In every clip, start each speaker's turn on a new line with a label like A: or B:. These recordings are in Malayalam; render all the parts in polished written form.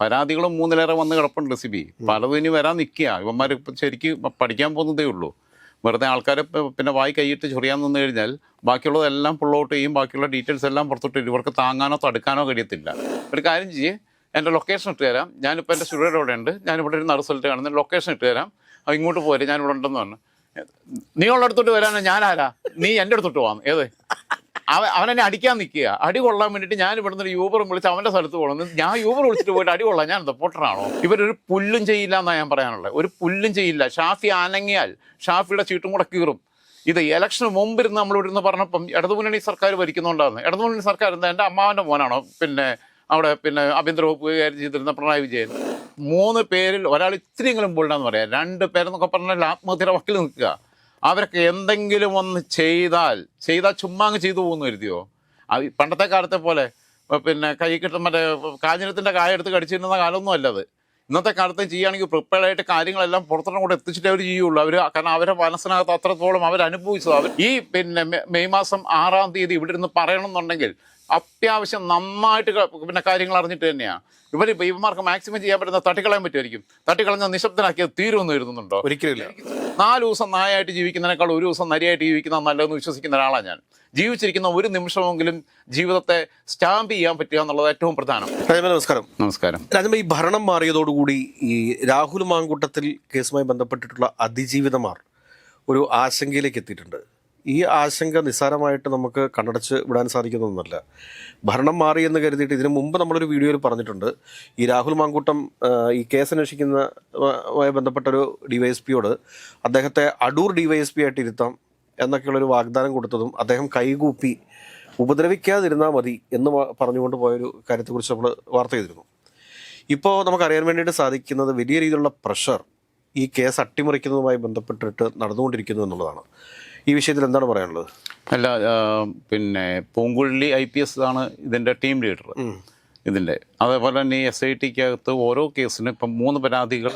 A: പരാതികളും മൂന്നിലേറെ വന്ന് കിടപ്പുണ്ട് സിബി. പലതും ഇനി വരാൻ നിൽക്കുക. ഇവന്മാർ ശരിക്കും പഠിക്കാൻ പോകുന്നതേ ഉള്ളൂ. വെറുതെ ആൾക്കാരെ പിന്നെ വായി കൈയിട്ട് ചൊറിയാൻ നിന്ന് കഴിഞ്ഞാൽ ബാക്കിയുള്ളതെല്ലാം പുൾ ഔട്ട് ചെയ്യും. ബാക്കിയുള്ള ഡീറ്റെയിൽസ് എല്ലാം പുറത്തോട്ട് വരും. ഇവർക്ക് താങ്ങാനോ തടുക്കാനോ കഴിയത്തില്ല. ഒരു കാര്യം ചെയ്യേ, എൻ്റെ ലൊക്കേഷൻ ഇട്ട് തരാം. ഞാനിപ്പോൾ എൻ്റെ സ്റ്റുഡിയോയുടെ അവിടെ ഉണ്ട്. ഞാനിവിടെ ഇരുന്ന് റിസൾട്ട് കാണുന്ന ലൊക്കേഷൻ ഇട്ട് തരാം. ഇങ്ങോട്ട് പോരെ, ഞാനിവിടെ ഉണ്ടെന്ന് പറഞ്ഞു. നീ ഉള്ള അടുത്തോട്ട് വരാനോ ഞാനാരാ? നീ എൻ്റെ അടുത്തോട്ട് പോകാം. ഏത് അവനെന്നെ അടിക്കാൻ നിൽക്കുക. അടി കൊള്ളാൻ വേണ്ടിയിട്ട് ഞാൻ ഇവിടുന്ന് ഒരു യൂബറും വിളിച്ച് അവൻ്റെ സ്ഥലത്ത് പോകണം. ഞാൻ യൂബർ വിളിച്ചിട്ട് പോയിട്ട് അടി കൊള്ളാം. ഞാൻ എന്താ പൊട്ടറാണോ? ഇവരൊരു പുല്ലും ചെയ്യില്ല എന്നാണ് ഞാൻ പറയാനുള്ളത്. ഒരു പുല്ലും ചെയ്യില്ല. ഷാഫി അനങ്ങിയാൽ ഷാഫിയുടെ ചീട്ടും കൂടെ കീറും. ഇത് ഇലക്ഷന് മുമ്പിരുന്ന് നമ്മളിവിടെ നിന്ന് പറഞ്ഞപ്പം ഇടതുമുന്നണി സർക്കാർ ഭരിക്കുന്നുണ്ടാകുന്നത്. ഇടതുമുന്നണി സർക്കാർ എന്താ എൻ്റെ അമ്മാവൻ്റെ മോനാണോ പിന്നെ അവിടെ പിന്നെ ആഭ്യന്തര വകുപ്പ് കൈകാര്യം ചെയ്തിരുന്ന പിണറായി വിജയൻ? 3 പേരിൽ ഒരാൾ ഇത്തിരിയെങ്കിലും ബോൾഡാന്ന് പറയാം. 2 പേരെന്നൊക്കെ പറഞ്ഞാൽ ആത്മഹത്യയുടെ വക്കിൽ നിൽക്കുക. അവരൊക്കെ എന്തെങ്കിലും ഒന്ന് ചെയ്താൽ ചുമ്മാ അങ്ങ് ചെയ്തു പോകുന്നു കരുതിയോ? പണ്ടത്തെ കാലത്തെ പോലെ പിന്നെ കൈ കിട്ടും മറ്റേ കാഞ്ഞിരത്തിൻ്റെ കായ എടുത്ത് കടിച്ചിരുന്ന കാലമൊന്നും അല്ലത്. ഇന്നത്തെ കാലത്ത് ചെയ്യുകയാണെങ്കിൽ പ്രിപ്പയർഡായിട്ട് കാര്യങ്ങളെല്ലാം പുറത്തോട്ട് കൂടെ എത്തിച്ചിട്ടേ അവർ ചെയ്യുള്ളൂ. കാരണം അവരുടെ മനസ്സിനകത്ത് അത്രത്തോളം അവരനുഭവിച്ചത്. അവർ ഈ പിന്നെ മെയ് മാസം 6-ാം തീയതി ഇവിടെ ഇരുന്ന് പറയണമെന്നുണ്ടെങ്കിൽ അത്യാവശ്യം നന്നായിട്ട് പിന്നെ കാര്യങ്ങൾ അറിഞ്ഞിട്ട് തന്നെയാണ്. ഇവന്മാർക്ക് മാക്സിമം ചെയ്യാൻ പറ്റുന്ന തട്ടിക്കളയാൻ പറ്റുമായിരിക്കും. തട്ടിക്കളഞ്ഞ നിശബ്ദനാക്കിയത് തീരുമെന്ന് കരുതുന്നുണ്ടോ? ഒരിക്കലില്ല. 4 ദിവസം നായായിട്ട് ജീവിക്കുന്നതിനേക്കാൾ 1 ദിവസം നരിയായിട്ട് ജീവിക്കുന്ന നല്ലതെന്ന് വിശ്വസിക്കുന്ന ഒരാളാണ് ഞാൻ. ജീവിച്ചിരിക്കുന്ന ഒരു നിമിഷമെങ്കിലും ജീവിതത്തെ സ്റ്റാമ്പ് ചെയ്യാൻ പറ്റുക എന്നുള്ളത് ഏറ്റവും പ്രധാനം.
B: നമസ്കാരം.
A: നമസ്കാരം.
B: രാജമ്മ, ഈ ഭരണം മാറിയതോടുകൂടി ഈ രാഹുൽ മാങ്കൂട്ടത്തിൽ കേസുമായി ബന്ധപ്പെട്ടിട്ടുള്ള അതിജീവിതമാർ ഒരു ആശങ്കയിലേക്ക് എത്തിയിട്ടുണ്ട്. ഈ ആശങ്ക നിസ്സാരമായിട്ട് നമുക്ക് കണ്ണടച്ച് വിടാൻ സാധിക്കുന്നതൊന്നുമല്ല. ഭരണം മാറി എന്ന് കരുതിയിട്ട് ഇതിനു മുമ്പ് നമ്മളൊരു വീഡിയോയിൽ പറഞ്ഞിട്ടുണ്ട്, ഈ രാഹുൽ മാങ്കൂട്ടം ഈ കേസ് അന്വേഷിക്കുന്നതുമായി ബന്ധപ്പെട്ടൊരു ഡിവൈഎസ്പിയോട് അദ്ദേഹത്തെ അടൂർ ഡിവൈഎസ്പി ആയിട്ട് ഇരുത്താം എന്നൊക്കെയുള്ളൊരു വാഗ്ദാനം കൊടുത്തതും അദ്ദേഹം കൈകൂപ്പി ഉപദ്രവിക്കാതിരുന്നാൽ മതി എന്ന് പറഞ്ഞുകൊണ്ട് പോയൊരു കാര്യത്തെക്കുറിച്ച് നമ്മൾ വാർത്ത ചെയ്തിരുന്നു. ഇപ്പോൾ നമുക്കറിയാൻ വേണ്ടിയിട്ട് സാധിക്കുന്നത് വലിയ രീതിയിലുള്ള പ്രഷർ ഈ കേസ് അട്ടിമറിക്കുന്നതുമായി ബന്ധപ്പെട്ടിട്ട് നടന്നുകൊണ്ടിരിക്കുന്നു എന്നുള്ളതാണ്. ഈ വിഷയത്തിൽ എന്താണ് പറയാനുള്ളത്?
A: അല്ല, പിന്നെ പൂങ്കുഴലി IPS ആണ് ഇതിൻ്റെ ടീം ലീഡർ ഇതിൻ്റെ. അതേപോലെ തന്നെ ഈ SITക്കകത്ത് ഓരോ കേസിനും ഇപ്പം 3 പരാതികൾ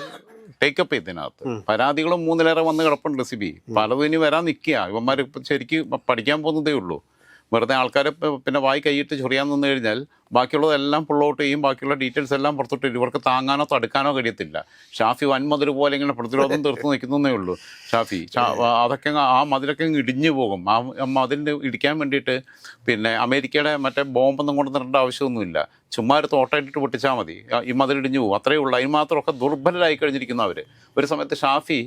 A: ടേക്കപ്പ് ചെയ്തതിനകത്ത് പരാതികളും 3-ലേറെ വന്ന് കിടപ്പുണ്ട് സിബി. പലതും ഇനി വരാൻ നിൽക്കുക. ഇവന്മാർ ശരിക്കും പഠിക്കാൻ പോകുന്നതേ ഉള്ളൂ. വെറുതെ ആൾക്കാരെ പിന്നെ വായി കൈയിട്ട് ചൊറിയാൻ നിന്ന് കഴിഞ്ഞാൽ ബാക്കിയുള്ളതെല്ലാം പുൾ ഔട്ട് ചെയ്യും. ബാക്കിയുള്ള ഡീറ്റെയിൽസ് എല്ലാം പുറത്തോട്ട് വരും. ഇവർക്ക് താങ്ങാനോ തടുക്കാനോ കഴിയത്തില്ല. ഷാഫി വൻമതിൽ പോലെ ഇങ്ങനെ പ്രതിരോധം തീർത്ത് നിൽക്കുന്നേ ഉള്ളൂ. ഷാഫി അതൊക്കെ ആ മതിലൊക്കെ ഇടിഞ്ഞു പോകും. ആ മതിലിന് ഇടിക്കാൻ വേണ്ടിയിട്ട് പിന്നെ അമേരിക്കയുടെ മറ്റേ ബോംബൊന്നും കൊണ്ട് തരേണ്ട ആവശ്യമൊന്നുമില്ല. ചുമ്മാ ഒരു തോട്ടമായിട്ടിട്ട് പൊട്ടിച്ചാൽ മതി, ഈ മതിൽ ഇടിഞ്ഞു പോകും. അത്രയേ ഉള്ളൂ. അതിന് മാത്രമൊക്കെ ദുർബലരായി കഴിഞ്ഞിരിക്കുന്നു അവർ. ഒരു സമയത്ത് ഷാഫി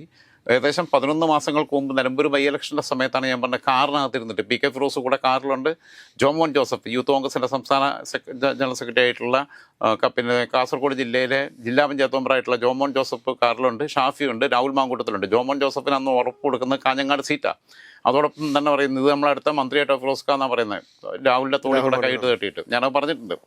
A: ഏകദേശം 11 മാസങ്ങൾക്ക് മുമ്പ് നിലമ്പൂർ ബൈ ഇലക്ഷൻ്റെ സമയത്താണ് ഞാൻ പറഞ്ഞത്, കാറിനകത്തിരുന്നിട്ട് PK ഫിറോസ് കൂടെ കാറിലുണ്ട്, ജോമോൻ ജോസഫ് യൂത്ത് കോൺഗ്രസിൻ്റെ സംസ്ഥാന ജനറൽ സെക്രട്ടറി ആയിട്ടുള്ള പിന്നെ കാസർഗോഡ് ജില്ലയിലെ ജില്ലാ പഞ്ചായത്ത് മെമ്പറായിട്ടുള്ള ജോമോൻ ജോസഫ് കാറിലുണ്ട്, ഷാഫിയുണ്ട്, രാഹുൽ മാങ്കൂട്ടത്തിലുണ്ട്. ജോമോൻ ജോസഫിന് അന്ന് ഉറപ്പ് കൊടുക്കുന്നത് കാഞ്ഞങ്ങാട് സീറ്റാണ്. അതോടൊപ്പം തന്നെ പറയുന്നത് ഇത് നമ്മളടുത്ത മന്ത്രിയായിട്ട് ഫിറോസ്ക്കാന്നാണ് പറയുന്നത്, രാഹുലിൻ്റെ തോളിൽ കൂടെ കൈയിട്ട് തട്ടിയിട്ട്. ഞാനത് പറഞ്ഞിട്ടുണ്ട്.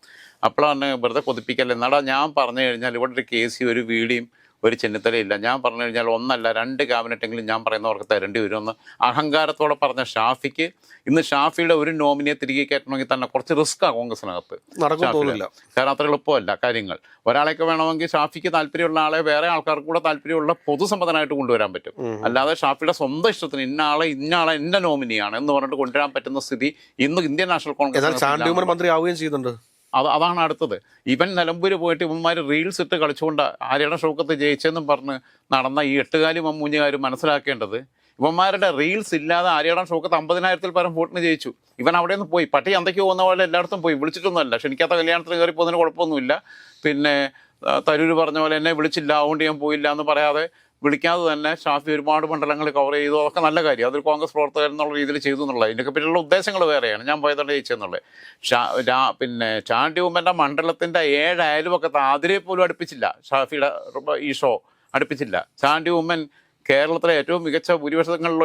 A: അപ്പോഴാണ് വെറുതെ കൊതിപ്പിക്കല്ലേ എന്നാടാ ഞാൻ പറഞ്ഞു കഴിഞ്ഞാൽ ഇവിടെ ഒരു കേസി ഒരു വീടിയും ഒരു ചെന്നിത്തലയില്ല. ഞാൻ പറഞ്ഞു കഴിഞ്ഞാൽ 1 അല്ല 2 ക്യാബിനറ്റെങ്കിലും ഞാൻ പറയുന്നവർക്ക് തരേണ്ടി വരുമെന്ന് അഹങ്കാരത്തോടെ പറഞ്ഞ ഷാഫിക്ക് ഇന്ന് ഷാഫിയുടെ ഒരു നോമിനിയെ തിരികെ കയറ്റണമെങ്കിൽ തന്നെ കുറച്ച് റിസ്ക്കാണ് കോൺഗ്രസിനകത്ത്. കാരണം അത്ര എളുപ്പമല്ല കാര്യങ്ങൾ. ഒരാളെയൊക്കെ വേണമെങ്കിൽ ഷാഫിക്ക് താല്പര്യമുള്ള ആളെ വേറെ ആൾക്കാർക്ക് കൂടെ താല്പര്യമുള്ള പൊതുസമ്മതനായിട്ട് കൊണ്ടുവരാൻ പറ്റും. അല്ലാതെ ഷാഫിയുടെ സ്വന്തം ഇഷ്ടത്തിന് ഇന്ന ആളെ എൻ്റെ നോമിനിയാണ് എന്ന് പറഞ്ഞിട്ട് കൊണ്ടുവരാൻ പറ്റുന്ന സ്ഥിതി ഇന്ന് ഇന്ത്യൻ നാഷണൽ കോൺഗ്രസ്
B: മന്ത്രി ആവുകയും ചെയ്യുന്നുണ്ട്.
A: അതാണ് അടുത്തത്. ഇവൻ നിലമ്പൂർ പോയിട്ട് ഇവന്മാർ റീൽസ് ഇട്ട് കളിച്ചുകൊണ്ട് ആര്യയുടെ ഷൗക്കത്ത് ജയിച്ചെന്നും പറഞ്ഞ് നടന്ന ഈ 8-കാലും 3-കാരും മനസ്സിലാക്കേണ്ടത്, ഇവന്മാരുടെ റീൽസ് ഇല്ലാതെ ആര്യയുടെ ഷൗക്കത്ത് 50,000-ൽ പരം വോട്ടിന് ജയിച്ചു. ഇവൻ അവിടെ നിന്ന് പോയി പട്ടി അന്തയ്ക്ക് പോകുന്ന പോലെ എല്ലായിടത്തും പോയി. വിളിച്ചിട്ടൊന്നുമല്ല, ക്ഷണിക്കാത്ത കല്യാണത്തിന് കയറി പോകുന്നതിന് കുഴപ്പമൊന്നുമില്ല. പിന്നെ തരൂര് പറഞ്ഞ പോലെ എന്നെ വിളിച്ചില്ല അതുകൊണ്ട് ഞാൻ പോയില്ല എന്ന് പറയാതെ വിളിക്കാതെ തന്നെ ഷാഫി ഒരുപാട് മണ്ഡലങ്ങൾ കവർ ചെയ്തു. അതൊക്കെ നല്ല കാര്യം. അതൊരു കോൺഗ്രസ് പ്രവർത്തകൻ എന്നുള്ള രീതിയിൽ ചെയ്തു എന്നുള്ളത്. ഇതിനൊക്കെ പിന്നെയുള്ള ഉദ്ദേശങ്ങൾ വേറെയാണ്. ഞാൻ പോയതുകൊണ്ട് ജയിച്ചെന്നുള്ളത്. പിന്നെ ചാണ്ടി ഉമ്മൻ്റെ മണ്ഡലത്തിൻ്റെ 7 അയൽവക്കത്ത് അതിരെ പോലും അടുപ്പിച്ചില്ല. ഷാഫിയുടെ ഈ ഷോ അടുപ്പിച്ചില്ല. ചാണ്ടി ഉമ്മൻ കേരളത്തിലെ ഏറ്റവും മികച്ച ഭൂരിപക്ഷങ്ങളിലുള്ള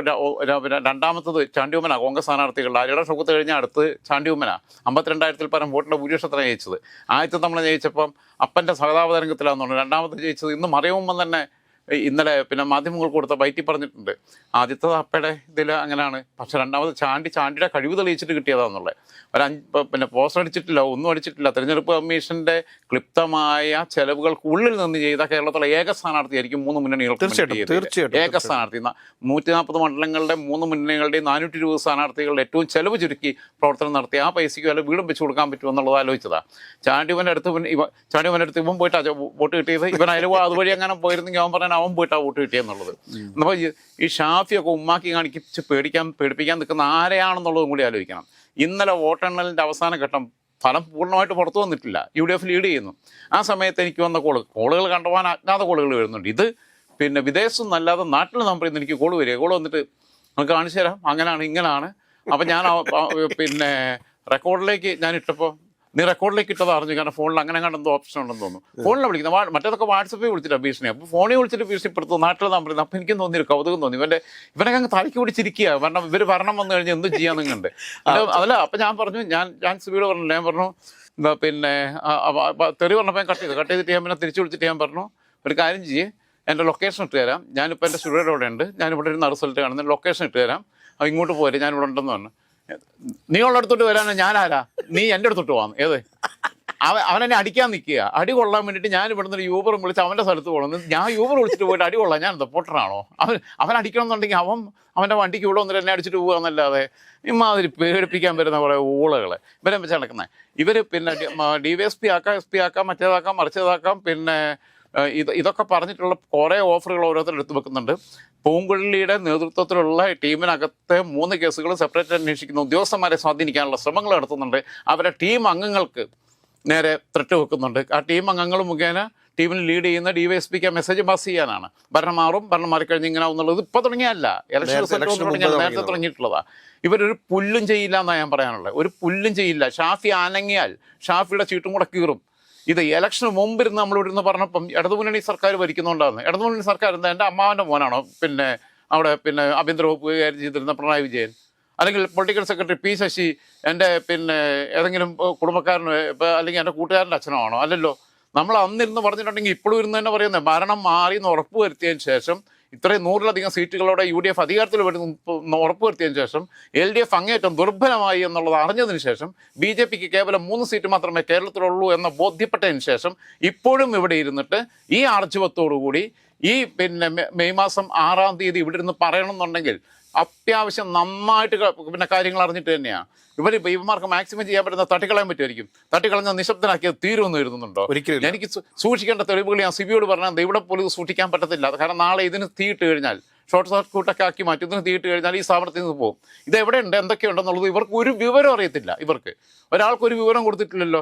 A: 2ാമത്തത് ചാണ്ടി ഉമ്മനാണ് കോൺഗ്രസ് സ്ഥാനാർത്ഥികളുടെ. ആര്യയുടെ ഷൗക്കത്ത് കഴിഞ്ഞാൽ അടുത്ത് ചാണ്ടി ഉമ്മനാണ്. 52,000-ൽ പരം വോട്ടിൻ്റെ ഭൂരിപക്ഷത്തിലാണ് ജയിച്ചത്. ആദ്യത്തെ നമ്മൾ ജയിച്ചപ്പം അപ്പൻ്റെ സഹതാപതരംഗത്തിലാണെന്ന് പറഞ്ഞു. 2ാമത്തെ ജയിച്ചത് ഇന്ന് മറിയുമ്പം തന്നെ ഇന്നലെ പിന്നെ മാധ്യമങ്ങൾക്ക് കൊടുത്ത ബൈറ്റി പറഞ്ഞിട്ടുണ്ട്. ആദ്യത്തെ അപ്പയുടെ ഇതിൽ അങ്ങനെയാണ്, പക്ഷെ രണ്ടാമത് ചാണ്ടിയുടെ കഴിവ് തെളിയിച്ചിട്ട് കിട്ടിയതാണെന്നുള്ളത്. പിന്നെ പോസ്റ്റർ അടിച്ചിട്ടില്ല, ഒന്നും അടിച്ചിട്ടില്ല. തെരഞ്ഞെടുപ്പ് കമ്മീഷന്റെ ക്ലിപ്തമായ ചെലവുകൾക്കുള്ളിൽ നിന്ന് ചെയ്ത കേരളത്തിലെ ഏക സ്ഥാനാർത്ഥിയായിരിക്കും 3 മുന്നണികൾക്ക് ഏക സ്ഥാനാർത്ഥി. 140 മണ്ഡലങ്ങളുടെ 3 മുന്നണികളുടെയും 420 സ്ഥാനാർത്ഥികളുടെ ഏറ്റവും ചെലവ് ചുരുക്കി പ്രവർത്തനം നടത്തി ആ പൈസയ്ക്ക് വല്ല വീടും വെച്ച് കൊടുക്കാൻ പറ്റുമെന്നുള്ളത് ആലോചിച്ചതാ. ചാണ്ടിവൻ്റെ അടുത്ത് ഇവൻ പോയിട്ടാ വോട്ട് കിട്ടിയത്. ഇവൻ അതിൽ അതുവഴി അങ്ങനെ പോയിരുന്നെങ്കിൽ അവൻ പറഞ്ഞാൽ അവൻ പോയിട്ടാ വോട്ട് കിട്ടിയെന്നുള്ളത്. അപ്പോൾ ഈ ഷാഫിയൊക്കെ ഉമ്മാക്കി കാണിച്ച് പേടിപ്പിക്കാൻ നിൽക്കുന്ന ആരെയാണെന്നുള്ളതും കൂടി ആലോചിക്കണം. ഇന്നലെ വോട്ടെണ്ണലിൻ്റെ അവസാന ഘട്ടം ഫലം പൂർണ്ണമായിട്ട് പുറത്തു വന്നിട്ടില്ല. UDF ലീഡ് ചെയ്യുന്നു. ആ സമയത്ത് എനിക്ക് വന്ന കോളുകൾ കണ്ടുപോകാൻ അജ്ഞാത കോളുകൾ വരുന്നുണ്ട്. ഇത് പിന്നെ വിദേശത്തു നിന്നല്ലാതെ നാട്ടിൽ നമ്പറിൽ നിന്ന് എനിക്ക് കോൾ വരിക. കോൾ വന്നിട്ട് നമുക്ക് കാണിച്ചു തരാം, അങ്ങനെയാണ് ഇങ്ങനെയാണ്. അപ്പം ഞാൻ പിന്നെ റെക്കോർഡിലേക്ക് ഞാൻ ഇട്ടപ്പോൾ നീ റെക്കോർഡിലേക്ക് ഇട്ടത് അറിഞ്ഞു, കാരണം ഫോണിൽ അങ്ങനെ കണ്ടെന്തോ ഓപ്ഷൻ ഉണ്ടെന്ന് തോന്നുന്നു. ഫോണിൽ വിളിക്കുന്നത് മറ്റേതൊക്കെ വാട്സപ്പിൽ വിളിച്ചിട്ടാണ് ഭീഷണി. അപ്പോൾ ഫോണിൽ വിളിച്ചിട്ട് ഭീഷണിപ്പെടുത്തു നാട്ടിൽ നമ്പറിൽ. അപ്പോൾ എനിക്കും തോന്നിയൊരു കൗതുകം തോന്നി. ഇവനൊക്കെ അങ്ങ് തലയ്ക്ക് പിടിച്ചിരിക്കുക. കാരണം ഇവർ ഭരണം വന്നു കഴിഞ്ഞാൽ എന്തും ചെയ്യാമെന്നുണ്ട്. അതല്ല, അപ്പം ഞാൻ പറഞ്ഞു, ഞാൻ സിബിയോട് പറഞ്ഞില്ല, ഞാൻ പറഞ്ഞു പിന്നെ തെറി പറഞ്ഞപ്പോൾ ഞാൻ കട്ട് ചെയ്തിട്ട് ഞാൻ പിന്നെ തിരിച്ചു വിളിച്ചിട്ട് ഞാൻ പറഞ്ഞു, ഒരു കാര്യം ചെയ്യേ, എൻ്റെ ലൊക്കേഷൻ ഇട്ട് തരാം, ഞാനിപ്പോൾ എൻ്റെ സ്റ്റുഡിയോയുടെ അവിടെ ഉണ്ട്, ഞാനിവിടെ ഇരുന്ന് റിസൾട്ട് കാണുന്ന ലൊക്കേഷൻ ഇട്ട് തരാം, അപ്പോൾ ഇങ്ങോട്ട് പോരെ, ഞാനിവിടെ ഉണ്ടെന്ന് പറഞ്ഞു. നീ ഉള്ള അടുത്തോട്ട് വരാനോ ഞാനാരാ, നീ എൻ്റെ അടുത്തോട്ട് പോകാം. ഏത് അവനെന്നെ അടിക്കാൻ നിൽക്കുക, അടി കൊള്ളാൻ വേണ്ടിയിട്ട് ഞാൻ ഇവിടുന്ന് ഒരു യൂബറും വിളിച്ച് അവൻ്റെ സ്ഥലത്ത് പോകണം. ഞാൻ യൂബർ വിളിച്ചിട്ട് പോയിട്ട് അടി കൊള്ളാം, ഞാൻ റിപ്പോർട്ടറാണോ? അവൻ അടിക്കണം എന്നുണ്ടെങ്കിൽ അവൻ്റെ വണ്ടിക്ക് ഇവിടെ വന്നിട്ട് എന്നെ അടിച്ചിട്ട് പോകുക എന്നല്ലാതെ ഇമാതിരി പേടിപ്പിക്കാൻ വരുന്ന കുറേ ഊളകൾ ഇവരെ വെച്ച് നടക്കുന്നത്. ഇവർ പിന്നെ DYSP ആക്കാം, SP ആക്കാം, മറ്റേതാക്കാം, മറിച്ചതാക്കാം, പിന്നെ ഇതൊക്കെ പറഞ്ഞിട്ടുള്ള കുറേ ഓഫറുകൾ ഓരോരുത്തർ എടുത്തു വെക്കുന്നുണ്ട്. പൂങ്കുഴലിയുടെ നേതൃത്വത്തിലുള്ള ടീമിനകത്തെ 3 കേസുകൾ സെപ്പറേറ്റ് അന്വേഷിക്കുന്ന ഉദ്യോഗസ്ഥന്മാരെ സ്വാധീനിക്കാനുള്ള ശ്രമങ്ങൾ നടത്തുന്നുണ്ട്. അവരുടെ ടീം അംഗങ്ങൾക്ക് നേരെ ത്രെട്ട് വെക്കുന്നുണ്ട്. ആ ടീം അംഗങ്ങൾ മുഖേന ടീമിൽ ലീഡ് ചെയ്യുന്ന DYSPക്ക് മെസ്സേജ് പാസ് ചെയ്യാനാണ്. ഭരണം മാറിക്കഴിഞ്ഞ് ഇങ്ങനെ ആവുന്നുള്ളത് ഇപ്പോൾ തുടങ്ങിയല്ല, ഇലക്ഷൻ റിസൾട്ട് തുടങ്ങിയാൽ നേരത്തെ തുടങ്ങിയിട്ടുള്ളതാണ്. ഇവരൊരു പുല്ലും ചെയ്യില്ല എന്നാണ് ഞാൻ പറയാനുള്ളത്. ഒരു പുല്ലും ചെയ്യില്ല. ഷാഫി അനങ്ങിയാൽ ഷാഫിയുടെ ചീട്ടും കൂടെ കീറും. ഇത് ഇലക്ഷന് മുമ്പിരുന്ന് നമ്മളിവിടുന്ന് പറഞ്ഞപ്പം ഇടതുമുന്നണി സർക്കാർ ഭരിക്കുന്നുണ്ടാകുന്നത്. ഇടതുമുന്നണി സർക്കാർ എന്താ, എൻ്റെ അമ്മാവൻ്റെ മോനാണോ പിന്നെ അവിടെ പിന്നെ ആഭ്യന്തര വകുപ്പ് കൈകാര്യം ചെയ്തിരുന്ന പിണറായി വിജയൻ? അല്ലെങ്കിൽ പൊളിറ്റിക്കൽ സെക്രട്ടറി P ശശി എൻ്റെ പിന്നെ ഏതെങ്കിലും കുടുംബക്കാരനോ അല്ലെങ്കിൽ എൻ്റെ കൂട്ടുകാരൻ്റെ അച്ഛനോ ആണോ? അല്ലല്ലോ. നമ്മൾ അന്നിരുന്ന് പറഞ്ഞിട്ടുണ്ടെങ്കിൽ ഇപ്പോഴും ഇരുന്ന് തന്നെ പറയുന്നത് ഭരണം മാറി എന്ന് ഉറപ്പ് വരുത്തിയതിന് ശേഷം, ഇത്രയും 100-ലധികം സീറ്റുകളോടെ UDF അധികാരത്തിൽ വരുന്ന ഉറപ്പ് വരുത്തിയതിന് ശേഷം, LDF അങ്ങേറ്റം ദുർബലമായി എന്നുള്ളത് അറിഞ്ഞതിന് ശേഷം, BJPക്ക് കേവലം 3 സീറ്റ് മാത്രമേ കേരളത്തിലുള്ളൂ എന്ന് ബോധ്യപ്പെട്ടതിന് ശേഷം ഇപ്പോഴും ഇവിടെ ഇരുന്നിട്ട് ഈ ആർജവത്തോടുകൂടി ഈ പിന്നെ മെയ് മാസം 6-ാം തീയതി ഇവിടെ ഇരുന്ന് പറയണമെന്നുണ്ടെങ്കിൽ അത്യാവശ്യം നന്നായിട്ട് പിന്നെ കാര്യങ്ങൾ അറിഞ്ഞിട്ട് തന്നെയാണ്. ഇവന്മാർക്ക് മാക്സിമം ചെയ്യാൻ പറ്റുന്ന തട്ടിക്കളയാൻ പറ്റുമായിരിക്കും. തട്ടിക്കളഞ്ഞ നിശബ്ദനാക്കിയത് തീരുമെന്ന് കരുതുന്നുണ്ടോ? എനിക്ക് സൂക്ഷിക്കേണ്ട തെളിവുകൾ ഞാൻ സിബിയോട് പറഞ്ഞാൽ ഇവിടെ പോലും സൂക്ഷിക്കാൻ പറ്റത്തില്ല. കാരണം നാളെ ഇതിന് തീയിട്ട് കഴിഞ്ഞാൽ, ഷോർട്ട് സർക്യൂട്ടൊക്കെ ആക്കി മാറ്റി ഇതിന് തീയിട്ട് കഴിഞ്ഞാൽ ഈ സ്ഥാപനത്തിൽ നിന്ന് പോകും. ഇതെവിടെയുണ്ട്, എന്തൊക്കെയുണ്ടെന്നുള്ളത് ഇവർക്ക് ഒരു വിവരം അറിയത്തില്ല. ഒരാൾക്കൊരു വിവരം കൊടുത്തിട്ടില്ലല്ലോ.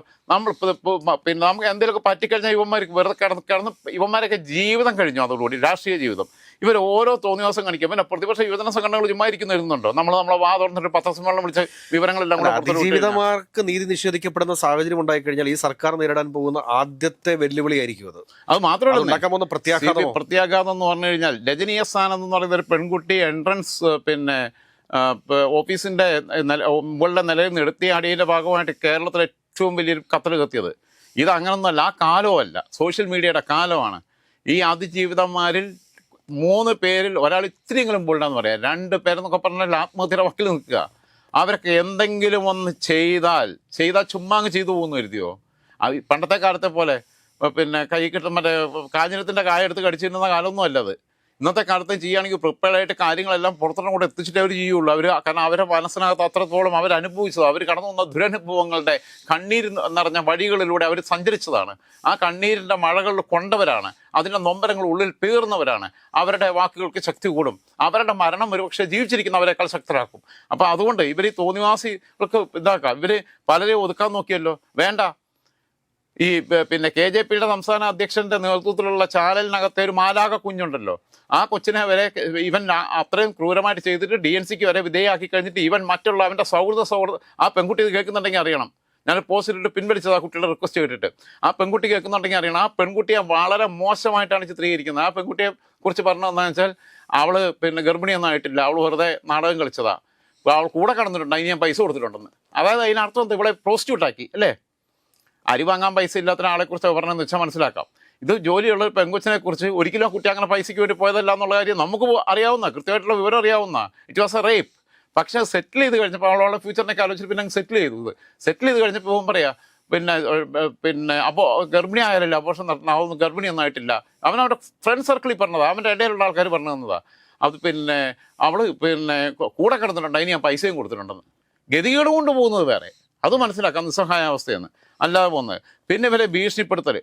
A: പിന്നെ നമുക്ക് എന്തെങ്കിലുമൊക്കെ പറ്റിക്കഴിഞ്ഞാൽ ഇവന്മാർക്ക് വെറുതെ കിടന്ന് ഇവന്മാരൊക്കെ ജീവിതം കഴിഞ്ഞു. അതോടുകൂടി രാഷ്ട്രീയ ജീവിതം ഇവർ ഓരോ തോന്നിവാസം കാണിക്കും. പിന്നെ പ്രതിപക്ഷ യുവജന സംഘടനകൾ ചുമ്മാ ഇരുന്നുണ്ടോ? നമ്മളെ വാ തുറന്നിട്ട് പത്രസമ്മേളനം വിളിച്ച വിവരങ്ങളെല്ലാം
B: അതിജീവിതമാർക്ക് നീതി നിഷേധിക്കപ്പെടുന്ന സാഹചര്യം ഉണ്ടായിക്കഴിഞ്ഞാൽ ഈ സർക്കാർ നേരിടാൻ പോകുന്ന ആദ്യത്തെ വെല്ലുവിളിയായിരിക്കും അത് മാത്രമല്ല
A: പ്രത്യാഘാതം എന്ന് പറഞ്ഞു കഴിഞ്ഞാൽ, രജനി എസ് ആനന്ദ് എന്ന് പറയുന്ന ഒരു പെൺകുട്ടി എൻട്രൻസ് പിന്നെ ഓഫീസിൻ്റെ മുകളിലെ നിലയിൽ നിന്ന് എടുത്തിയാടിയതിൻ്റെ ഭാഗമായിട്ട് കേരളത്തിലെ ഏറ്റവും വലിയൊരു കത്തൽ കത്തിയത്. ഇത് അങ്ങനൊന്നുമല്ല, ആ കാലമല്ല, സോഷ്യൽ മീഡിയയുടെ കാലമാണ്. ഈ അതിജീവിതന്മാരിൽ 3 പേരിൽ ഒരാൾ ഇത്തിരിയെങ്കിലും ബോൾഡാന്ന് പറയാം, 2 പേരെന്നൊക്കെ പറഞ്ഞാൽ ആത്മഹത്യയുടെ വക്കിൽ നിൽക്കുക. അവരൊക്കെ എന്തെങ്കിലും ഒന്ന് ചെയ്താൽ ചുമ്മാ അങ്ങ് ചെയ്തു പോകുന്നു കരുതിയോ? പണ്ടത്തെ കാലത്തെ പോലെ പിന്നെ കൈ കിട്ടും മറ്റേ കാഞ്ഞിരത്തിൻ്റെ കായ എടുത്ത് കടിച്ചിരുന്ന കാലമൊന്നും അല്ലത്. ഇന്നത്തെ കാലത്ത് ചെയ്യുകയാണെങ്കിൽ പ്രിപ്പയർഡായിട്ട് കാര്യങ്ങളെല്ലാം പുറത്തോട്ട് കൂടെ എത്തിച്ചിട്ടേ അവർ ചെയ്യുള്ളൂ. കാരണം അവരുടെ മനസ്സിനകത്ത് അത്രത്തോളം അവരനുഭവിച്ചത്, അവർ കടന്നു വന്ന ദുരനുഭവങ്ങളുടെ കണ്ണീര് നിറഞ്ഞ വഴികളിലൂടെ അവർ സഞ്ചരിച്ചതാണ്. ആ കണ്ണീരിൻ്റെ മഴകളിൽ കൊണ്ടവരാണ്, അതിൻ്റെ നൊമ്പരങ്ങൾ ഉള്ളിൽ പേർന്നവരാണ്. അവരുടെ വാക്കുകൾക്ക് ശക്തി കൂടും. അവരുടെ മരണം ഒരുപക്ഷെ ജീവിച്ചിരിക്കുന്നവരെക്കാൾ ശക്തരാക്കും. അപ്പോൾ അതുകൊണ്ട് ഇവർ ഈ തോന്നിവാസികൾക്ക് ഇതാക്കാം. ഇവർ പലരെയും ഒതുക്കാൻ നോക്കിയല്ലോ, വേണ്ട. ഈ പിന്നെ KJPയുടെ സംസ്ഥാന അധ്യക്ഷൻ്റെ നേതൃത്വത്തിലുള്ള ചാനലിനകത്തെ ഒരു മാലാക കുഞ്ഞുണ്ടല്ലോ, ആ കൊച്ചിനെ വരെ ഇവൻ അത്രയും ക്രൂരമായിട്ട് ചെയ്തിട്ട് DNCക്ക് വരെ വിധേയമാക്കി കഴിഞ്ഞിട്ട് ഇവൻ മറ്റുള്ള അവൻ്റെ സൗഹൃദ ആ പെൺകുട്ടി ഇത് കേൾക്കുന്നുണ്ടെങ്കിൽ അറിയണം. ഞാൻ പോസ്റ്റ് ഇട്ടിട്ട് പിൻവലിച്ചത് ആ കുട്ടിയുടെ റിക്വസ്റ്റ് കേട്ടിട്ട്. ആ പെൺകുട്ടി കേൾക്കുന്നുണ്ടെങ്കിൽ അറിയണം, ആ പെൺകുട്ടിയെ വളരെ മോശമായിട്ടാണ് ചിത്രീകരിക്കുന്നത്. ആ പെൺകുട്ടിയെ കുറിച്ച് പറഞ്ഞതെന്ന് വെച്ചാൽ അവൾ പിന്നെ ഗർഭിണിയൊന്നും ആയിട്ടില്ല, അവൾ വെറുതെ നാടകം കളിച്ചതാണ്, അവൾ കൂടെ കടന്നിട്ടുണ്ട്, അതിന് ഞാൻ പൈസ കൊടുത്തിട്ടുണ്ടെന്ന്. അതായത് അതിനർത്ഥം ഇവളെ പ്രോസ്റ്റിറ്റ്യൂട്ടാക്കി അല്ലേ? അരി വാങ്ങാൻ പൈസ ഇല്ലാത്ത ഒരാളെക്കുറിച്ച് പറഞ്ഞതെന്ന് വെച്ചാൽ മനസ്സിലാക്കാം. ഇത് ജോലിയുള്ള ഒരു പെങ്കൊച്ചിനെ കുറിച്ച് ഒരിക്കലും ആ കുട്ടി അങ്ങനെ പൈസയ്ക്ക് വേണ്ടി പോയതല്ല എന്നുള്ള കാര്യം നമുക്ക് അറിയാവുന്ന, കൃത്യമായിട്ടുള്ള വിവരം അറിയാവുന്ന. It was A rape. പക്ഷേ സെറ്റിൽ ചെയ്ത് കഴിഞ്ഞപ്പോൾ അവളുടെ ഫ്യൂച്ചറിനൊക്കെ ആലോചിച്ചിട്ട് പിന്നെ അങ്ങ് സെറ്റിൽ ചെയ്ത് കഴിഞ്ഞപ്പോൾ പോകുമ്പോൾ പറയാം പിന്നെ അപ്പോൾ ഗർഭിണി ആയാലല്ലോ അബോർഷൻ നടത്തണം, അതൊന്നും ഗർഭിണി ഒന്നായിട്ടില്ല. അവനവിടെ ഫ്രണ്ട് സർക്കിളിൽ പറഞ്ഞതാണ്, അവൻ്റെ ഇടയിലുള്ള ആൾക്കാർ പറഞ്ഞു തന്നതാണ്. അത് പിന്നെ അവൾ പിന്നെ കൂടെ കിടന്നിട്ടുണ്ട്, അതിന് ഞാൻ പൈസയും കൊടുത്തിട്ടുണ്ടെന്ന്. ഗതികേട് കൊണ്ട് പോകുന്നത് വേറെ, അത് മനസ്സിലാക്കാം, നിസ്സഹായാവസ്ഥയെന്ന് അല്ലാതെ പോകുന്നത്. പിന്നെ ഇവരെ ഭീഷണിപ്പെടുത്തൽ.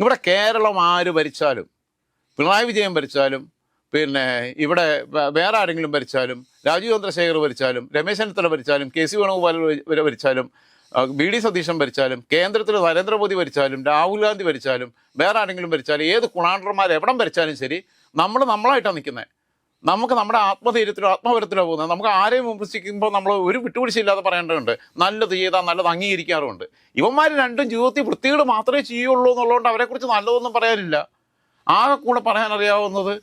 A: ഇവിടെ കേരളം ആര് ഭരിച്ചാലും, പിണറായി വിജയൻ ഭരിച്ചാലും, പിന്നെ ഇവിടെ വേറെ ആരെങ്കിലും ഭരിച്ചാലും, Rajeev Chandrasekhar ഭരിച്ചാലും, Ramesh Chennithala ഭരിച്ചാലും, K C Venugopal ഭരിച്ചാലും, V D Satheesan ഭരിച്ചാലും, കേന്ദ്രത്തിൽ നരേന്ദ്രമോദി ഭരിച്ചാലും, രാഹുൽ ഗാന്ധി ഭരിച്ചാലും, വേറെ ആരെങ്കിലും ഭരിച്ചാലും, ഏത് കുണാണ്ടർമാർ എവിടം ഭരിച്ചാലും ശരി, നമ്മൾ നമ്മളായിട്ടാണ് നിൽക്കുന്നത്. നമുക്ക് നമ്മുടെ ആത്മധൈര്യത്തിലോ ആത്മപരത്തിലോ പോകുന്നത്. നമുക്ക് ആരെയും വിമർശിക്കുമ്പോൾ നമ്മൾ ഒരു വിട്ടുവീഴ്ചയില്ലാതെ പറയേണ്ടതുണ്ട്. നല്ലത് ചെയ്താൽ നല്ലത് അംഗീകരിക്കാറുമുണ്ട്. ഇവന്മാർ രണ്ടും ജീവിതത്തിൽ വൃത്തികേട് മാത്രമേ ചെയ്യുള്ളൂ എന്നുള്ളതുകൊണ്ട് അവരെക്കുറിച്ച് നല്ലതൊന്നും പറയാനില്ല. ആകെ കൂടെ പറയാനറിയാവുന്നത്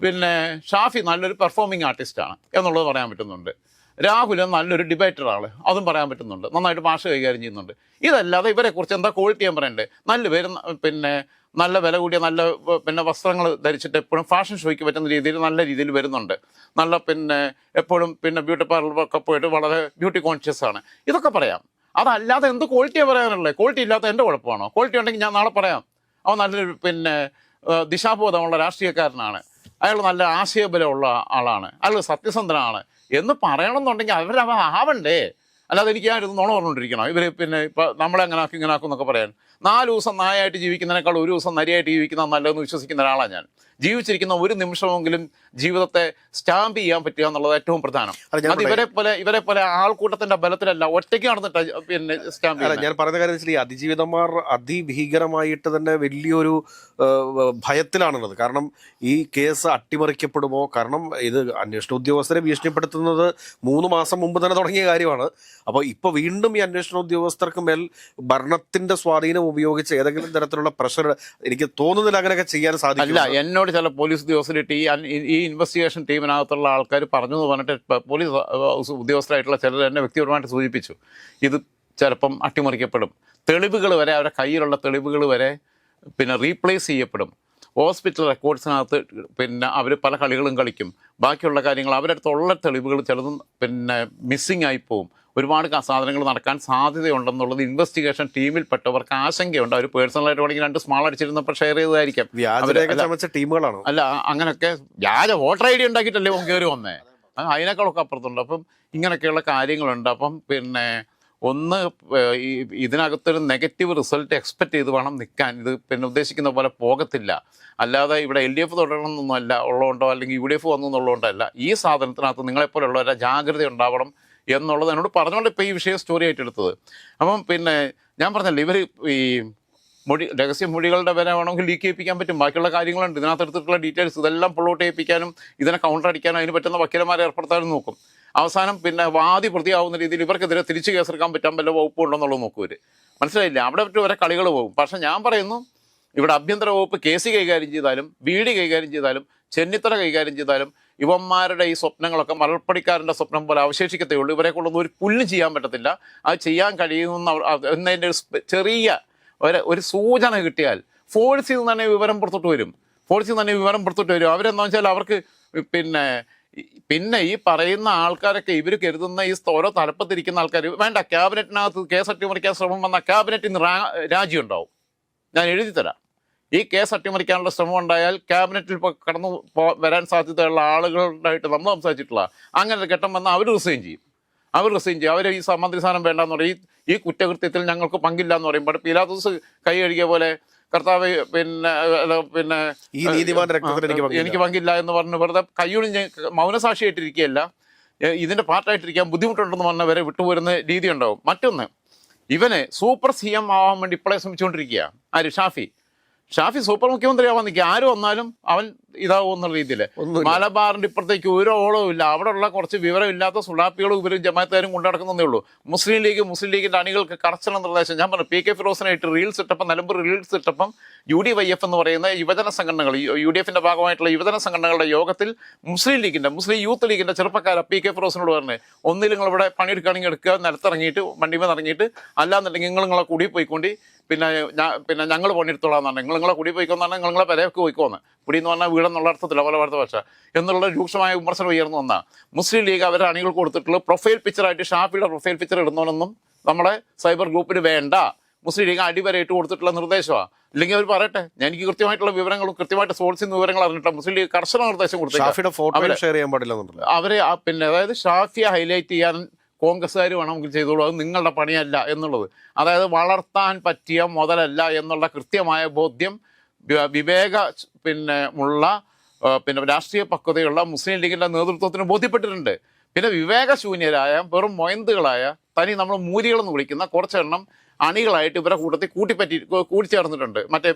A: പിന്നെ ഷാഫി നല്ലൊരു പെർഫോമിംഗ് ആർട്ടിസ്റ്റാണ് എന്നുള്ളത് പറയാൻ പറ്റുന്നുണ്ട്. രാഹുൽ നല്ലൊരു ഡിബേറ്ററാണ്, അതും പറയാൻ പറ്റുന്നുണ്ട്. നന്നായിട്ട് ഭാഷ കൈകാര്യം ചെയ്യുന്നുണ്ട്. ഇതല്ലാതെ ഇവരെക്കുറിച്ച് എന്താ ക്വാളിറ്റി ഞാൻ പറയണ്ടേ? നല്ല പേര് പിന്നെ നല്ല വില കൂടിയ നല്ല പിന്നെ വസ്ത്രങ്ങൾ ധരിച്ചിട്ട് എപ്പോഴും ഫാഷൻ ഷോയ്ക്ക് പറ്റുന്ന രീതിയിൽ നല്ല രീതിയിൽ വരുന്നുണ്ട്. നല്ല പിന്നെ എപ്പോഴും പിന്നെ ബ്യൂട്ടി പാർലറൊക്കെ പോയിട്ട് വളരെ ബ്യൂട്ടി കോൺഷ്യസ് ആണ്. ഇതൊക്കെ പറയാം. അതല്ലാതെ എന്ത് ക്വാളിറ്റിയാണ് പറയാനുള്ളത്? ക്വാളിറ്റി ഇല്ലാത്ത എൻ്റെ കുഴപ്പമാണോ? ക്വാളിറ്റി ഉണ്ടെങ്കിൽ ഞാൻ നാളെ പറയാം. അവൻ നല്ലൊരു പിന്നെ ദിശാബോധമുള്ള രാഷ്ട്രീയക്കാരനാണ്, അയാൾ നല്ല ആശയബലമുള്ള ആളാണ്, അയാൾ സത്യസന്ധനാണ് എന്ന് പറയണമെന്നുണ്ടെങ്കിൽ അവരവ ആവണ്ടേ? അല്ലാതെ എനിക്ക് ഞാൻ നുണ പറഞ്ഞുകൊണ്ടിരിക്കണം. ഇവർ പിന്നെ ഇപ്പം നമ്മളെ അങ്ങനെ ആക്കും ഇങ്ങനെ ആക്കും എന്നൊക്കെ പറയാൻ. 4 ദിവസം നായായിട്ട് ജീവിക്കുന്നതിനേക്കാൾ 1 ദിവസം നരിയായിട്ട് ജീവിക്കുന്നത് നല്ലതെന്ന് വിശ്വസിക്കുന്ന ഒരാളാണ് ഞാൻ. ജീവിച്ചിരിക്കുന്ന ഒരു നിമിഷമെങ്കിലും ജീവിതത്തെ സ്റ്റാമ്പ് ചെയ്യാൻ പറ്റുക എന്നുള്ളത് ഏറ്റവും പ്രധാനം. അത് ഇവരെ പോലെ ആൾക്കൂട്ടത്തിന്റെ ബലത്തിലല്ല, ഒറ്റയ്ക്ക് നടന്നിട്ട് പിന്നെ സ്റ്റാമ്പ് ചെയ്യാൻ.
B: ഞാൻ പറഞ്ഞ കാര്യം വെച്ചാൽ ഈ അതിജീവിതന്മാർ അതിഭീകരമായിട്ട് തന്നെ വലിയൊരു ഭയത്തിലാണുള്ളത്. കാരണം ഈ കേസ് അട്ടിമറിക്കപ്പെടുമോ? കാരണം ഇത് അന്വേഷണ ഉദ്യോഗസ്ഥരെ ഭീഷണിപ്പെടുത്തുന്നത് 3 മാസം മുമ്പ് തന്നെ തുടങ്ങിയ കാര്യമാണ്. അപ്പോൾ ഇപ്പോൾ വീണ്ടും ഈ അന്വേഷണ ഉദ്യോഗസ്ഥർക്ക് മേൽ ഭരണത്തിന്റെ സ്വാധീനം ഉപയോഗിച്ച് ഏതെങ്കിലും തരത്തിലുള്ള പ്രഷർ എനിക്ക് തോന്നുന്നില്ല അങ്ങനെയൊക്കെ ചെയ്യാൻ സാധിക്കില്ല.
A: എന്നോട് ചില പോലീസ് ഉദ്യോഗസ്ഥരിട്ട് ഈ ഇൻവെസ്റ്റിഗേഷൻ ടീമിനകത്തുള്ള ആൾക്കാർ പറഞ്ഞു എന്ന് പറഞ്ഞിട്ട് പോലീസ് ഉദ്യോഗസ്ഥരായിട്ടുള്ള ചിലർ എന്നെ വ്യക്തിപരമായിട്ട് സൂചിപ്പിച്ചു, ഇത് ചിലപ്പം അട്ടിമറിക്കപ്പെടും. തെളിവുകൾ വരെ, അവരുടെ കയ്യിലുള്ള തെളിവുകൾ വരെ പിന്നെ റീപ്ലേസ് ചെയ്യപ്പെടും. ഹോസ്പിറ്റൽ റെക്കോർഡ്സിനകത്ത് പിന്നെ അവർ പല കളികളും കളിക്കും. ബാക്കിയുള്ള കാര്യങ്ങൾ അവരുടെ അടുത്തുള്ള തെളിവുകൾ ചിലതും പിന്നെ മിസ്സിങ് ആയി പോവും. ഒരുപാട് സാധനങ്ങൾ നടക്കാൻ സാധ്യതയുണ്ടെന്നുള്ളത് ഇൻവെസ്റ്റിഗേഷൻ ടീമിൽപ്പെട്ടവർക്ക് ആശങ്കയുണ്ട്. അവർ പേഴ്സണലായിട്ട് വേണമെങ്കിൽ 2 സ്മാൾ അടിച്ചിരുന്നപ്പോൾ ഷെയർ ചെയ്തതായിരിക്കാം.
B: ടീമുകളാണ് അല്ല
A: അങ്ങനെയൊക്കെ വ്യാജ വോട്ടർ ID ഉണ്ടാക്കിയിട്ടല്ലേ കയറി വന്നേ. അതിനേക്കാളൊക്കെ അപ്പുറത്തുണ്ട്. അപ്പം ഇങ്ങനെയൊക്കെയുള്ള കാര്യങ്ങളുണ്ട്. അപ്പം പിന്നെ ഒന്ന് ഇതിനകത്തൊരു നെഗറ്റീവ് റിസൾട്ട് എക്സ്പെക്റ്റ് ചെയ്ത് വേണം നിൽക്കാൻ. ഇത് പിന്നെ ഉദ്ദേശിക്കുന്ന പോലെ പോകത്തില്ല. അല്ലാതെ ഇവിടെ LDF തുടരണമെന്നൊന്നുമല്ല ഉള്ളതുകൊണ്ടോ അല്ലെങ്കിൽ UDF വന്നു എന്നുള്ളതുകൊണ്ടല്ല. ഈ സാധനത്തിനകത്ത് നിങ്ങളെപ്പോലുള്ളവരെ ജാഗ്രത ഉണ്ടാവണം എന്നുള്ളത് എന്നോട് പറഞ്ഞുകൊണ്ട് ഇപ്പോൾ ഈ വിഷയം സ്റ്റോറി ആയിട്ട് എടുത്തത്. അപ്പം പിന്നെ ഞാൻ പറഞ്ഞല്ലോ, ഇവർ ഈ രഹസ്യ മൊഴികളുടെ വില വേണമെങ്കിൽ ലീക്ക് ചെയ്യിപ്പിക്കാൻ പറ്റും. ബാക്കിയുള്ള കാര്യങ്ങളുണ്ട് ഇതിനകത്ത് എടുത്തിട്ടുള്ള ഡീറ്റെയിൽസ്, ഇതെല്ലാം പുള്ളോട്ട് ചെയ്യിപ്പിക്കാനും ഇതിനെ കൗണ്ടർ അടിക്കാനും അതിന് പറ്റുന്ന വക്കീലന്മാരെ ഏർപ്പെടുത്താനും നോക്കും. അവസാനം പിന്നെ വാദി പ്രതിയാവുന്ന രീതിയിൽ ഇവർക്കെതിരെ തിരിച്ച് കേസെടുക്കാൻ പറ്റാൻ വല്ല വകുപ്പ് ഉണ്ടെന്നുള്ളത് നോക്കുവർ. മനസ്സിലായില്ല? അവിടെ പറ്റും വരെ കളികൾ പോകും. പക്ഷേ ഞാൻ പറയുന്നു, ഇവിടെ ആഭ്യന്തര വകുപ്പ് കേസ് കൈകാര്യം ചെയ്താലും BD കൈകാര്യം ചെയ്താലും ചെന്നിത്തല കൈകാര്യം ചെയ്താലും ഇവന്മാരുടെ ഈ സ്വപ്നങ്ങളൊക്കെ മലർപ്പടിക്കാരൻ്റെ സ്വപ്നം പോലെ അവശേഷിക്കത്തേ ഉള്ളൂ. ഇവരെ കൊണ്ടൊന്നും ഒരു പുല്ലും ചെയ്യാൻ പറ്റത്തില്ല. അത് ചെയ്യാൻ കഴിയുന്ന എന്നതിൻ്റെ ഒരു ചെറിയ ഒരു സൂചന കിട്ടിയാൽ ഫോഴ്സിൽ നിന്ന് തന്നെ വിവരം പുറത്തോട്ട് വരും. അവരെന്താ വെച്ചാൽ അവർക്ക് പിന്നെ ഈ പറയുന്ന ആൾക്കാരൊക്കെ ഇവർ കരുതുന്ന ഈ ഓരോ തലപ്പത്തിരിക്കുന്ന ആൾക്കാർ വേണ്ട, ക്യാബിനറ്റിനകത്ത് കേസ് അട്ടിമറിക്കാൻ ശ്രമം വന്ന ക്യാബിനറ്റിൽ നിന്ന് രാജി ഉണ്ടാവും. ഞാൻ എഴുതി തരാം. ഈ കേസ് അട്ടിമറിക്കാനുള്ള ശ്രമം ഉണ്ടായാൽ ക്യാബിനറ്റിൽ ഇപ്പോൾ കടന്നു വരാൻ സാധ്യതയുള്ള ആളുകളുമായിട്ട് നമ്മൾ സംസാരിച്ചിട്ടുള്ള അങ്ങനെ ഒരു ഘട്ടം വന്നാൽ അവർ റിസൈൻ ചെയ്യും. അവർ ഈ മന്ത്രിസ്ഥാനം വേണ്ടെന്ന് പറയും. ഈ കുറ്റകൃത്യത്തിൽ ഞങ്ങൾക്ക് പങ്കില്ല എന്ന് പറയുമ്പോൾ പീലാത്തോസ് കൈ കഴുകിയ പോലെ കർത്താവ് പിന്നെ എനിക്ക് പങ്കില്ല എന്ന് പറഞ്ഞ് വെറുതെ കൈയൊഴിഞ്ഞ് മൗനസാക്ഷിയായിട്ടിരിക്കുകയല്ല, ഇതിൻ്റെ പാർട്ടായിട്ടിരിക്കാൻ ബുദ്ധിമുട്ടുണ്ടെന്ന് പറഞ്ഞ വരെ വിട്ടുപോരുന്ന രീതി ഉണ്ടാവും. മറ്റൊന്ന്, ഇവന് സൂപ്പർ CM ആവാൻ വേണ്ടി ഇപ്പോഴേ ശ്രമിച്ചുകൊണ്ടിരിക്കുക. ആര്? ഷാഫി സൂപ്പർ മുഖ്യമന്ത്രി ആവാൻ നിൽക്കുക. ആര് വന്നാലും അവൻ ഇതാവും എന്നുള്ള രീതിയിൽ മലബാറിന്റെ ഇപ്പുറത്തേക്ക് ഒരു ഓളവും ഇല്ല. അവിടെയുള്ള കുറച്ച് വിവരമില്ലാത്ത സുഡാപ്പികളും ഇവരും ജമാഅത്തുകാരും കൊണ്ടു നടക്കുന്നതേ ഉള്ളൂ. മുസ്ലിം ലീഗിന്റെ അണികൾക്ക് കർശന നിർദ്ദേശം. ഞാൻ പറഞ്ഞു, PK ഫിറോസിനായിട്ട് റീൽസ് ഇട്ടപ്പം, നിലമ്പൂർ റീൽസ് ഇട്ടപ്പം UDYF എന്ന് പറയുന്ന യുവജന സംഘടനകൾ, UDF ഭാഗമായിട്ടുള്ള യുവജന സംഘടനകളുടെ യോഗത്തിൽ മുസ്ലിം യൂത്ത് ലീഗിന്റെ ചെറുപ്പക്കാർ PK ഫിറോസിനോട് പറഞ്ഞു, ഒന്നിൽ നിങ്ങൾ ഇവിടെ പണിയെടുക്കുകയാണെങ്കിൽ എടുക്കുക, നിലത്തിറങ്ങിയിട്ട് വണ്ടിമേൽ ഇറങ്ങിയിട്ട്, അല്ലാന്നുണ്ടെങ്കിൽ നിങ്ങളെ കൂടി പോയിക്കൊണ്ട് പിന്നെ ഞങ്ങൾ പണിയെടുത്തോളാന്നാണ്, നിങ്ങളെ കൂടി പോയിക്കോന്നാണ്, നിങ്ങളെ പെരയൊക്കെ പോയിക്കോന്ന്. കുടി എന്ന് പറഞ്ഞാൽ വീടെന്നുള്ള അർത്ഥത്തില്ല, പല വാർത്ത ഭാഷ എന്നുള്ള രൂക്ഷമായ വിമർശനം ഉയർന്നു വന്ന മുസ്ലിം ലീഗ് അവരുടെ അണികൾക്ക് കൊടുത്തിട്ടുള്ള പ്രൊഫൈൽ പിക്ചറായിട്ട് ഷാഫിയുടെ പ്രൊഫൈൽ പിക്ചർ ഇടുന്നവനൊന്നും നമ്മുടെ സൈബർ ഗ്രൂപ്പിന് വേണ്ട. മുസ്ലിം ലീഗ് അടിവരയിട്ട് കൊടുത്തിട്ടുള്ള നിർദ്ദേശമാണ്. ഇല്ലെങ്കിൽ അവർ പറയട്ടെ, എനിക്ക് കൃത്യമായിട്ടുള്ള വിവരങ്ങളും കൃത്യമായിട്ട് സോഴ്സിൽ നിന്ന് വിവരങ്ങൾ അറിഞ്ഞിട്ട് മുസ്ലിം ലീഗ് കർശന നിർദ്ദേശം കൊടുത്തു. അവരെ പിന്നെ അതായത് ഷാഫിയെ ഹൈലൈറ്റ് ചെയ്യാൻ കോൺഗ്രസ്സുകാർ വേണമെങ്കിൽ ചെയ്തോളൂ, അത് നിങ്ങളുടെ പണിയല്ല എന്നുള്ളത്. അതായത് വളർത്താൻ പറ്റിയ മുതലല്ല എന്നുള്ള കൃത്യമായ ബോധ്യം ഉള്ള രാഷ്ട്രീയ പക്വതയുള്ള മുസ്ലിം ലീഗിൻ്റെ നേതൃത്വത്തിന് ബോധ്യപ്പെട്ടിട്ടുണ്ട്. പിന്നെ വിവേകശൂന്യരായ വെറും മൊയന്തുകളായ നമ്മൾ മൂരികളെന്ന് വിളിക്കുന്ന കുറച്ചെണ്ണം അണികളായിട്ട് ഇവരെ കൂട്ടത്തിൽ കൂട്ടിച്ചേർന്നിട്ടുണ്ട്. മറ്റേ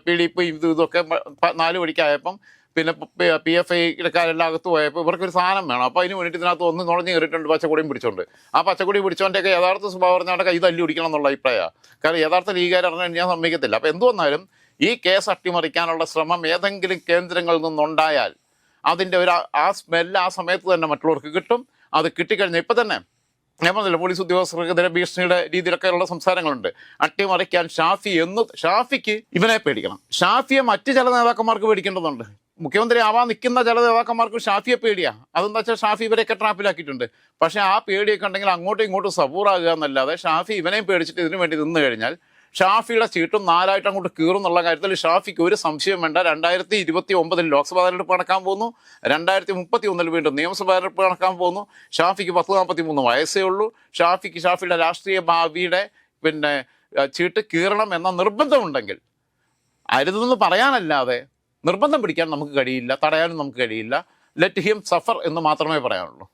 A: PDP ഇതൊക്കെ 4 വഴിക്കായപ്പം പിന്നെ PFIക്കാരെല്ലാം അകത്ത് പോയപ്പോൾ ഇവർക്കൊരു സാധനം വേണം. അപ്പോൾ അതിന് വേണ്ടിയിട്ട് ഇതിനകത്ത് ഒന്ന് നുഴഞ്ഞ് കയറിയിട്ടുണ്ട് പച്ചക്കൊടിയും പിടിച്ചോണ്ട്. ആ പച്ചക്കൊടി പിടിച്ചോൻ്റെയൊക്കെ യഥാർത്ഥ സ്വഭാവം പറഞ്ഞാൽ കൈ തല്ലി പിടിക്കണം എന്നുള്ള അഭിപ്രായമാണ്. കാരണം യഥാർത്ഥ ലീഗുകാർ അറിഞ്ഞാൽ ഞാൻ സമ്മതിക്കത്തില്ല. അപ്പോൾ എന്തു വന്നാലും ഈ കേസ് അട്ടിമറിക്കാനുള്ള ശ്രമം ഏതെങ്കിലും കേന്ദ്രങ്ങളിൽ നിന്നുണ്ടായാൽ അതിൻ്റെ ആ സ്മെല്ല് ആ സമയത്ത് തന്നെ മറ്റുള്ളവർക്ക് കിട്ടും. അത് കിട്ടിക്കഴിഞ്ഞാൽ ഇപ്പം തന്നെ ഞാൻ പറഞ്ഞില്ല, പോലീസ് ഉദ്യോഗസ്ഥർക്കെതിരെ ഭീഷണിയുടെ രീതിയിലൊക്കെയുള്ള സംസാരങ്ങളുണ്ട്. അട്ടിമറിക്കാൻ ഷാഫിക്ക് ഇവനെ പേടിക്കണം. ഷാഫിയെ മറ്റ് ചില നേതാക്കന്മാർക്ക് പേടിക്കേണ്ടതുണ്ട്. മുഖ്യമന്ത്രി ആവാൻ നിൽക്കുന്ന ചില നേതാക്കന്മാർക്ക് ഷാഫിയെ പേടിയാണ്. അതെന്താ വെച്ചാൽ ഷാഫി ഇവരെയൊക്കെ ട്രാപ്പിലാക്കിയിട്ടുണ്ട്. പക്ഷേ ആ പേടിയൊക്കെ ഉണ്ടെങ്കിൽ അങ്ങോട്ടും ഇങ്ങോട്ടും സബൂറാകുക എന്നല്ലാതെ ഷാഫി ഇവനെയും പേടിച്ചിട്ട് ഇതിനു വേണ്ടി നിന്ന് കഴിഞ്ഞാൽ ഷാഫിയുടെ ചീട്ടും 4 അങ്ങോട്ട് കീറും എന്നുള്ള കാര്യത്തിൽ ഷാഫിക്ക് ഒരു സംശയം വേണ്ട. 2029 ലോക്സഭാ തെരഞ്ഞെടുപ്പ് നടക്കാൻ പോകുന്നു, 2031 വീണ്ടും നിയമസഭാ തെരഞ്ഞെടുപ്പ് നടക്കാൻ പോകുന്നു. ഷാഫിക്ക് 43 വയസ്സേ ഉള്ളൂ. ഷാഫിയുടെ രാഷ്ട്രീയ ഭാവിയുടെ ചീട്ട് കീറണം എന്ന നിർബന്ധമുണ്ടെങ്കിൽ അരുതെന്ന് പറയാനല്ലാതെ നിർബന്ധം പിടിക്കാൻ നമുക്ക് കഴിയില്ല, തടയാനും നമുക്ക് കഴിയില്ല. ലെറ്റ് ഹിം സഫർ എന്ന് മാത്രമേ പറയാനുള്ളൂ.